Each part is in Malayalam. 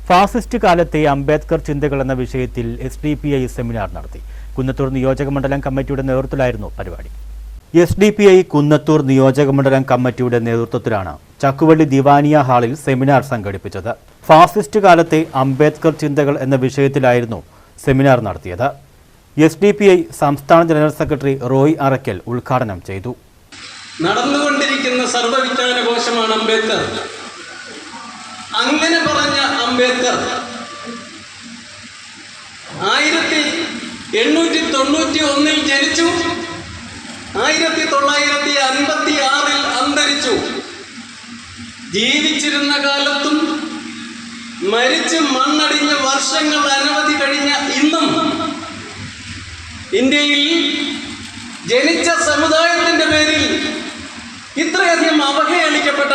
ഫാസിസ്റ്റ് കാലത്തെ അംബേദ്കർ ചിന്തകൾ എന്ന വിഷയത്തിൽ SDPI സെമിനാർ നടത്തി. കുന്നത്തൂർ നിയോജകമണ്ഡലം കമ്മിറ്റിയുടെ നേതൃത്വത്തിലായിരുന്നു പരിപാടി. SDPI കുന്നത്തൂർ നിയോജകമണ്ഡലം കമ്മിറ്റിയുടെ നേതൃത്വത്തിലാണ് ചക്കുവള്ളി ദിവാനിയ ഹാളിൽ സെമിനാർ സംഘടിപ്പിച്ചത്. ഫാസിസ്റ്റ് കാലത്തെ അംബേദ്കർ ചിന്തകൾ എന്ന വിഷയത്തിലായിരുന്നു സെമിനാർ നടത്തിയത്. SDPI സംസ്ഥാന ജനറൽ സെക്രട്ടറി റോയ് അറക്കൽ ഉദ്ഘാടനം ചെയ്തു. നടന്നുകൊണ്ടിരിക്കുന്ന സർവ്വവിജ്ഞാനകോശമാണ് അംബേദ്കർ. അങ്ങനെ പറഞ്ഞ അംബേദ്കർ 1891 ജനിച്ചു, 1956 അന്തരിച്ചു. ജീവിച്ചിരുന്ന കാലത്തും മരിച്ച് മണ്ണടിഞ്ഞ് വർഷങ്ങൾ അനവധി കഴിഞ്ഞ ഇന്നും ഇന്ത്യയിൽ ജനിച്ച സമുദായത്തിന്റെ പേരിൽ ഇത്രയധികം അവഹേളിക്കപ്പെട്ട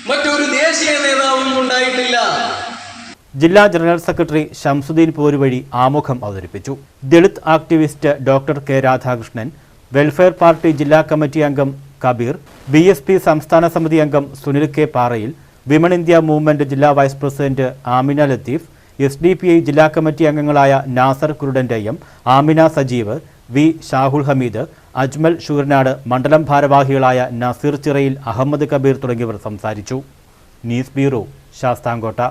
മറ്റൊരു ദേശീയ നേതാവും ഉണ്ടായിട്ടില്ല. ജില്ലാ ജനറൽ സെക്രട്ടറി ഷംസുദ്ദീൻ പോരുവഴി ആമുഖം അവതരിപ്പിച്ചു. Dalit activist doctor K Radhakrishnan, welfare party ജില്ലാ കമ്മിറ്റി അംഗം കബീർ, BSP സംസ്ഥാന സമിതി അംഗം Sunil K Parayil, women India movement ജില്ലാ vice president Amina Latheef, SDPI ജില്ലാ കമ്മിറ്റി അംഗങ്ങളായ നാസർ കുരുടൻ്റെയം, ആമിന സജീവ്, വി ഷാഹുൽ ഹമീദ്, അജ്മൽ ഷൂർനാട്, മണ്ഡലം ഭാരവാഹികളായ നസീർ ചിറയിൽ, അഹമ്മദ് കബീർ തുടങ്ങിയവർ സംസാരിച്ചു. News bureau, Sasthamkotta.